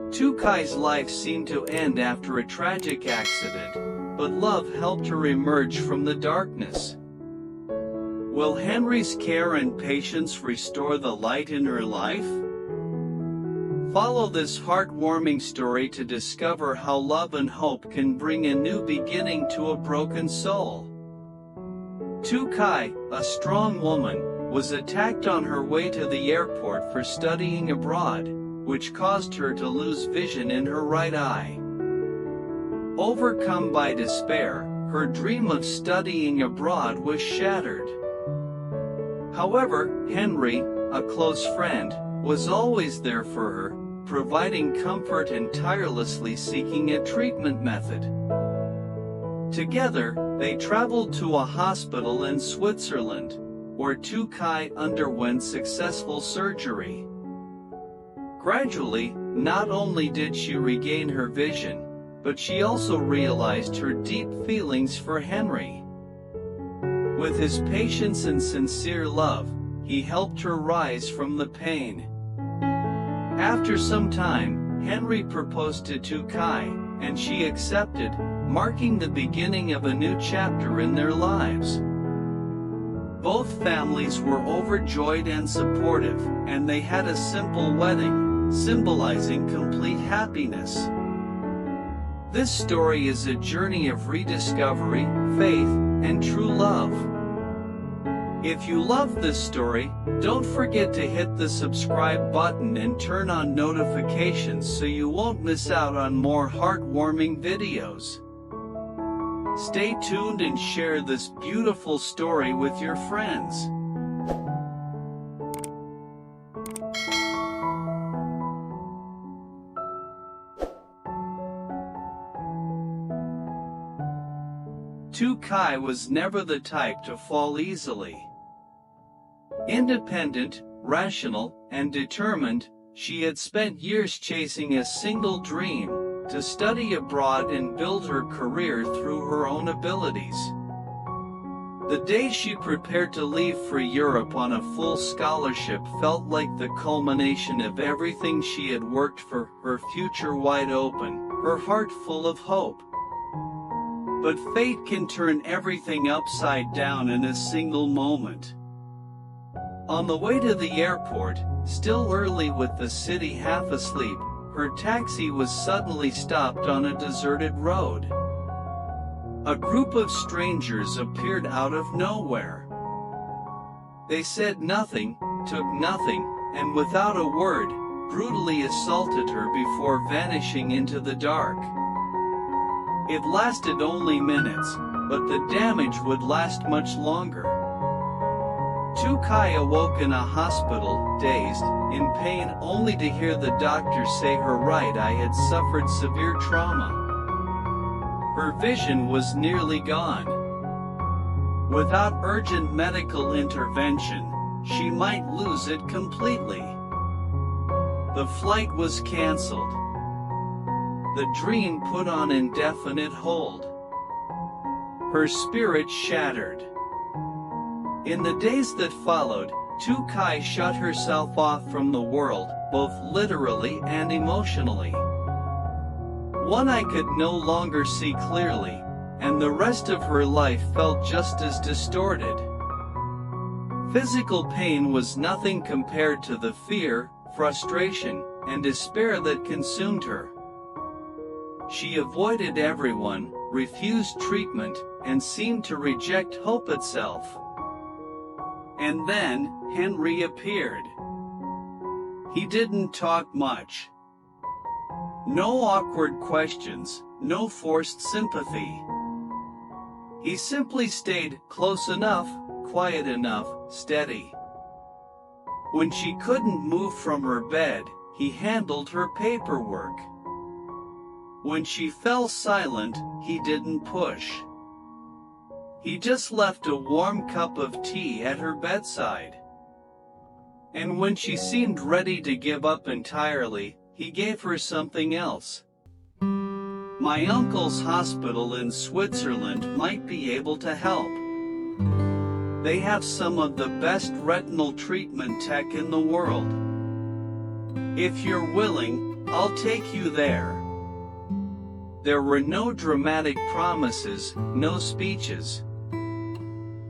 Lytukai's life seemed to end after a tragic accident, but love helped her emerge from the darkness. Will Henry's care and patience restore the light in her life? Follow this heartwarming story to discover how love and hope can bring a new beginning to a broken soul. Lytuky, a strong woman, was attacked on her way to the airport for studying abroad, which caused her to lose vision in her right eye. Overcome by despair, her dream of studying abroad was shattered. However, Henry, a close friend, was always there for her, providing comfort and tirelessly seeking a treatment method. Together, they traveled to a hospital in Switzerland, where Lytuky underwent successful surgery. Gradually, not only did she regain her vision, but she also realized her deep feelings for Henry. With his patience and sincere love, he helped her rise from the pain. After some time, Henry proposed to Lytuky, and she accepted, marking the beginning of a new chapter in their lives. Both families were overjoyed and supportive, and they had a simple wedding, symbolizing complete happiness. This story is a journey of rediscovery, faith, and true love. If you love this story, don't forget to hit the subscribe button and turn on notifications so you won't miss out on more heartwarming videos. Stay tuned and share this beautiful story with your friends. Lytuky was never the type to fall easily. Independent, rational, and determined, she had spent years chasing a single dream: to study abroad and build her career through her own abilities. The day she prepared to leave for Europe on a full scholarship felt like the culmination of everything she had worked for, her future wide open, her heart full of hope. But fate can turn everything upside down in a single moment. On the way to the airport, still early with the city half asleep, her taxi was suddenly stopped on a deserted road. A group of strangers appeared out of nowhere. They said nothing, took nothing, and without a word, brutally assaulted her before vanishing into the dark. It lasted only minutes, but the damage would last much longer. Lytuky awoke in a hospital, dazed, in pain, only to hear the doctor say her right eye had suffered severe trauma. Her vision was nearly gone. Without urgent medical intervention, she might lose it completely. The flight was canceled. The dream put on indefinite hold. Her spirit shattered. In the days that followed, Lytuky shut herself off from the world, both literally and emotionally. One eye could no longer see clearly, and the rest of her life felt just as distorted. Physical pain was nothing compared to the fear, frustration, and despair that consumed her. She avoided everyone, refused treatment, and seemed to reject hope itself. And then, Henry appeared. He didn't talk much. No awkward questions, no forced sympathy. He simply stayed close enough, quiet enough, steady. When she couldn't move from her bed, he handled her paperwork. When she fell silent, he didn't push. He just left a warm cup of tea at her bedside. And when she seemed ready to give up entirely, he gave her something else. My uncle's hospital in Switzerland might be able to help. They have some of the best retinal treatment tech in the world. If you're willing, I'll take you there." There were no dramatic promises, no speeches.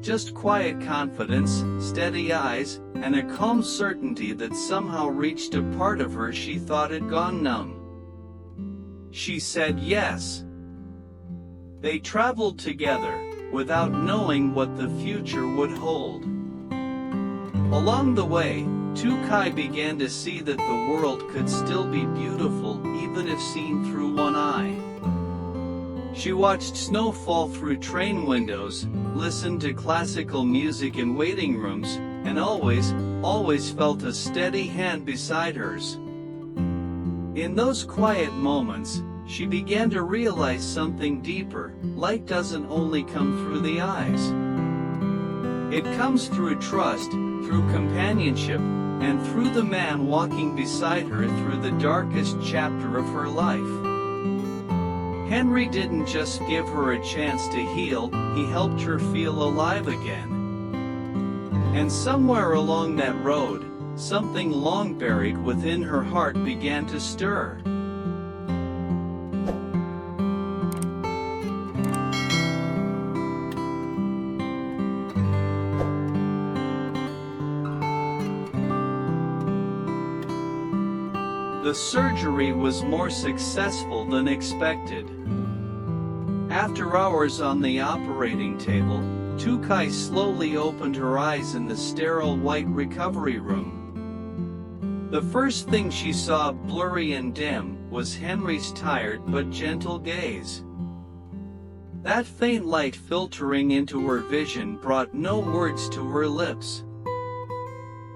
Just quiet confidence, steady eyes, and a calm certainty that somehow reached a part of her she thought had gone numb. She said yes. They traveled together, without knowing what the future would hold. Along the way, Lytuky began to see that the world could still be beautiful even if seen through one eye. She watched snow fall through train windows, listened to classical music in waiting rooms, and always felt a steady hand beside hers. In those quiet moments, she began to realize something deeper. Light doesn't only come through the eyes. It comes through trust, through companionship, and through the man walking beside her through the darkest chapter of her life. Henry didn't just give her a chance to heal, he helped her feel alive again. And somewhere along that road, something long buried within her heart began to stir. The surgery was more successful than expected. After hours on the operating table, Lytuky slowly opened her eyes in the sterile white recovery room. The first thing she saw, blurry and dim, was Henry's tired but gentle gaze. That faint light filtering into her vision brought no words to her lips.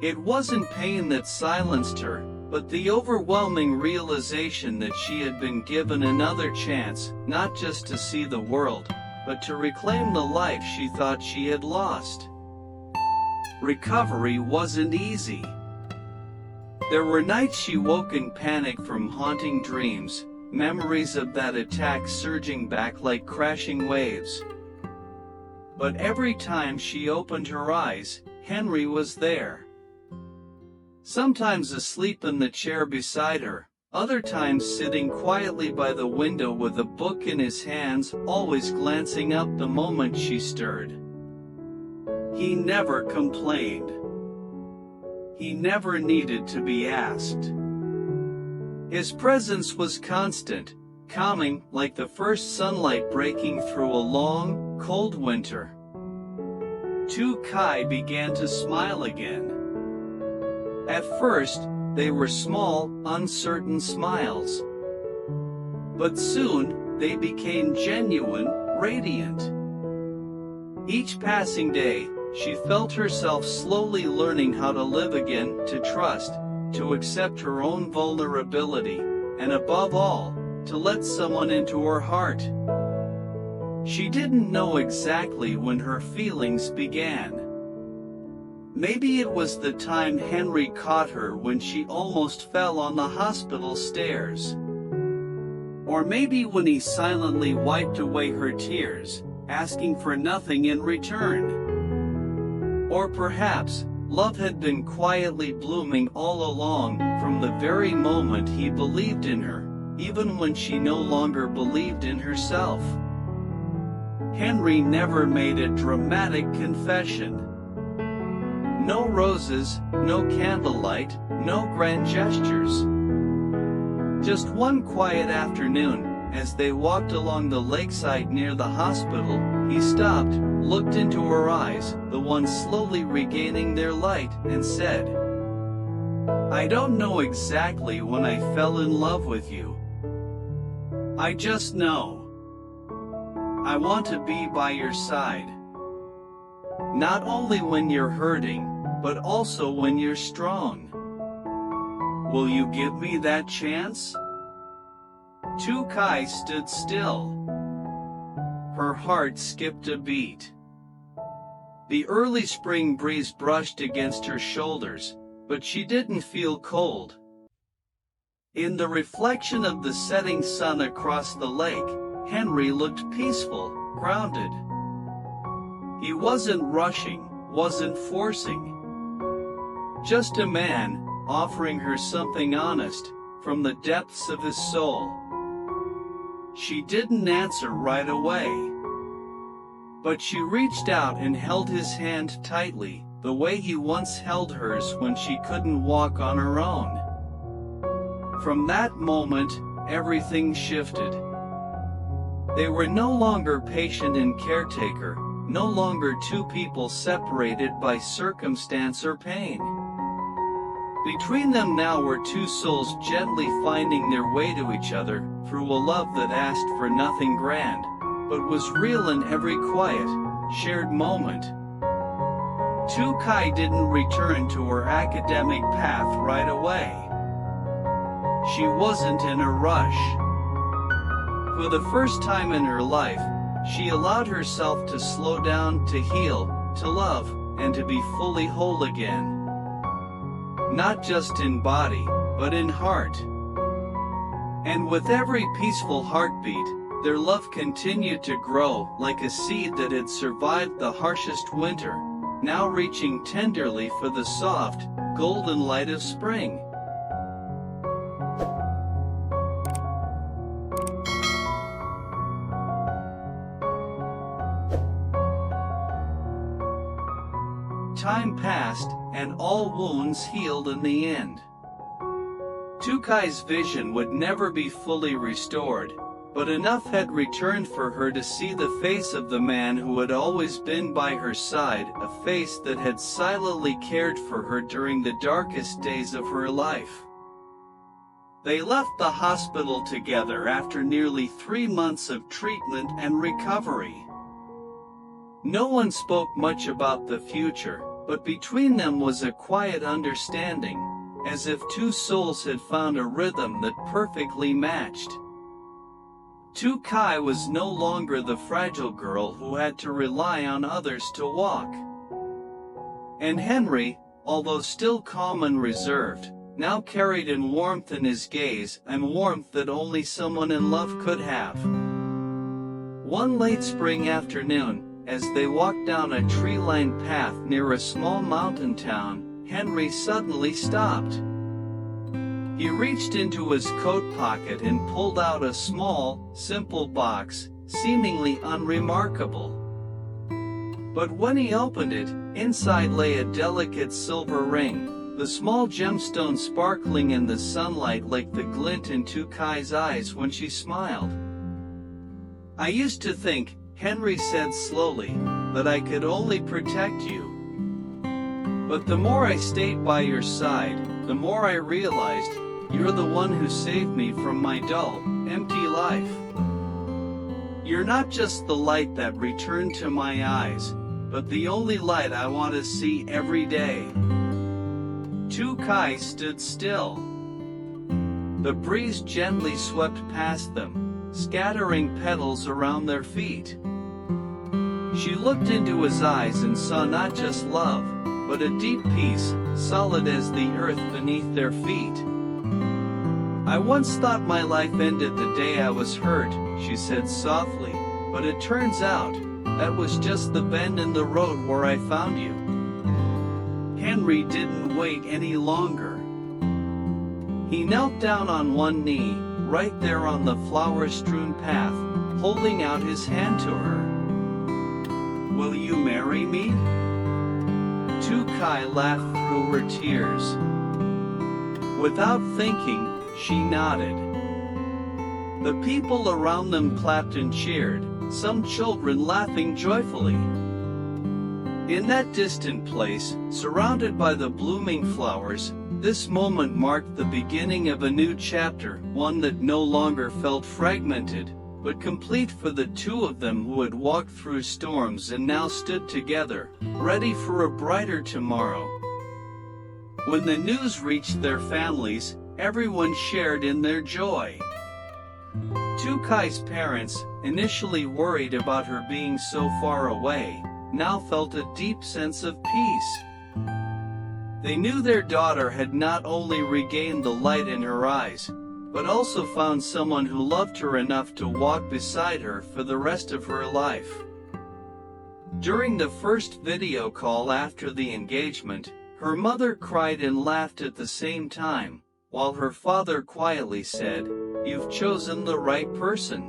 It wasn't pain that silenced her, but the overwhelming realization that she had been given another chance, not just to see the world, but to reclaim the life she thought she had lost. Recovery wasn't easy. There were nights she woke in panic from haunting dreams, memories of that attack surging back like crashing waves. But every time she opened her eyes, Henry was there. Sometimes asleep in the chair beside her, other times sitting quietly by the window with a book in his hands, always glancing up the moment she stirred. He never complained. He never needed to be asked. His presence was constant, calming like the first sunlight breaking through a long, cold winter. Lytuky began to smile again. At first, they were small, uncertain smiles. But soon, they became genuine, radiant. Each passing day, she felt herself slowly learning how to live again, to trust, to accept her own vulnerability, and above all, to let someone into her heart. She didn't know exactly when her feelings began. Maybe it was the time Henry caught her when she almost fell on the hospital stairs. Or maybe when he silently wiped away her tears, asking for nothing in return. Or perhaps, love had been quietly blooming all along, from the very moment he believed in her, even when she no longer believed in herself. Henry never made a dramatic confession. No roses, no candlelight, no grand gestures. Just one quiet afternoon, as they walked along the lakeside near the hospital, he stopped, looked into her eyes, the ones slowly regaining their light, and said, "I don't know exactly when I fell in love with you. I just know. I want to be by your side. Not only when you're hurting, but also when you're strong. Will you give me that chance?" Lytuky stood still. Her heart skipped a beat. The early spring breeze brushed against her shoulders, but she didn't feel cold. In the reflection of the setting sun across the lake, Henry looked peaceful, grounded. He wasn't rushing, wasn't forcing. Just a man, offering her something honest, from the depths of his soul. She didn't answer right away, but she reached out and held his hand tightly, the way he once held hers when she couldn't walk on her own. From that moment, everything shifted. They were no longer patient and caretaker, no longer two people separated by circumstance or pain. Between them now were two souls gently finding their way to each other, through a love that asked for nothing grand, but was real in every quiet, shared moment. Lytuky didn't return to her academic path right away. She wasn't in a rush. For the first time in her life, she allowed herself to slow down, to heal, to love, and to be fully whole again. Not just in body, but in heart. And with every peaceful heartbeat, their love continued to grow, like a seed that had survived the harshest winter, now reaching tenderly for the soft, golden light of spring. Time passed, and all wounds healed in the end. Lytuky's vision would never be fully restored, but enough had returned for her to see the face of the man who had always been by her side, a face that had silently cared for her during the darkest days of her life. They left the hospital together after nearly 3 months of treatment and recovery. No one spoke much about the future, but between them was a quiet understanding, as if two souls had found a rhythm that perfectly matched. Lytuky was no longer the fragile girl who had to rely on others to walk. And Henry, although still calm and reserved, now carried in warmth in his gaze, and warmth that only someone in love could have. One late spring afternoon, as they walked down a tree-lined path near a small mountain town, Henry suddenly stopped. He reached into his coat pocket and pulled out a small, simple box, seemingly unremarkable. But when he opened it, inside lay a delicate silver ring, the small gemstone sparkling in the sunlight like the glint in Lytuky's eyes when she smiled. "I used to think," Henry said slowly, "that I could only protect you. But the more I stayed by your side, the more I realized you're the one who saved me from my dull, empty life. You're not just the light that returned to my eyes, but the only light I want to see every day." Lytuky stood still. The breeze gently swept past them, scattering petals around their feet. She looked into his eyes and saw not just love, but a deep peace, solid as the earth beneath their feet. "I once thought my life ended the day I was hurt," she said softly, "but it turns out, that was just the bend in the road where I found you." Henry didn't wait any longer. He knelt down on one knee, right there on the flower-strewn path, holding out his hand to her. "Will you marry me?" Lytuky laughed through her tears. Without thinking, she nodded. The people around them clapped and cheered, some children laughing joyfully. In that distant place, surrounded by the blooming flowers, this moment marked the beginning of a new chapter, one that no longer felt fragmented, but complete for the two of them who had walked through storms and now stood together, ready for a brighter tomorrow. When the news reached their families, everyone shared in their joy. Lytuky's parents, initially worried about her being so far away, now felt a deep sense of peace. They knew their daughter had not only regained the light in her eyes, but also found someone who loved her enough to walk beside her for the rest of her life. During the first video call after the engagement, her mother cried and laughed at the same time, while her father quietly said, "You've chosen the right person."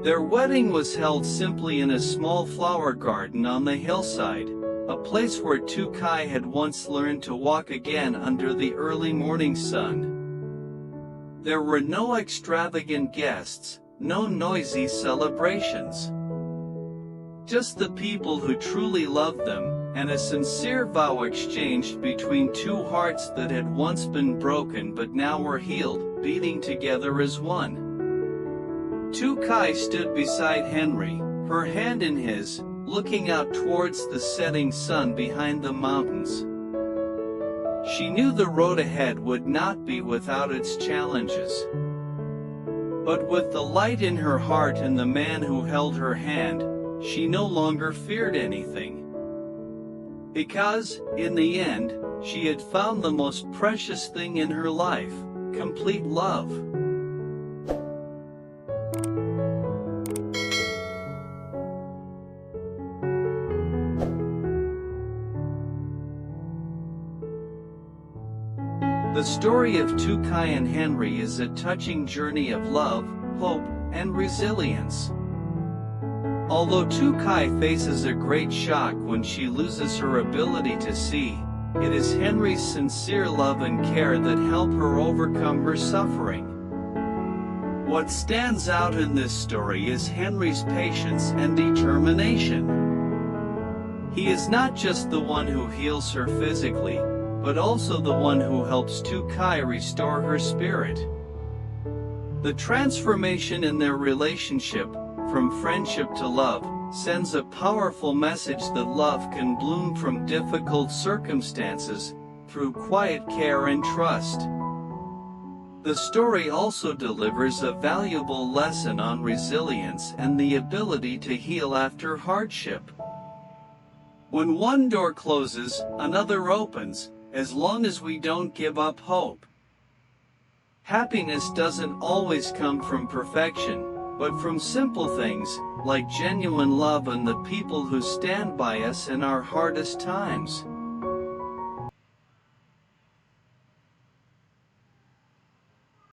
Their wedding was held simply in a small flower garden on the hillside, a place where Lytuky had once learned to walk again under the early morning sun. There were no extravagant guests, no noisy celebrations. Just the people who truly loved them, and a sincere vow exchanged between two hearts that had once been broken but now were healed, beating together as one. Lytuky stood beside Henry, her hand in his, looking out towards the setting sun behind the mountains. She knew the road ahead would not be without its challenges. But with the light in her heart and the man who held her hand, she no longer feared anything. Because, in the end, she had found the most precious thing in her life, complete love. The story of Lytuky and Henry is a touching journey of love, hope, and resilience. Although Lytuky faces a great shock when she loses her ability to see, it is Henry's sincere love and care that help her overcome her suffering. What stands out in this story is Henry's patience and determination. He is not just the one who heals her physically, but also the one who helps Lytuky restore her spirit. The transformation in their relationship, from friendship to love, sends a powerful message that love can bloom from difficult circumstances, through quiet care and trust. The story also delivers a valuable lesson on resilience and the ability to heal after hardship. When one door closes, another opens, as long as we don't give up hope. Happiness doesn't always come from perfection, but from simple things, like genuine love and the people who stand by us in our hardest times.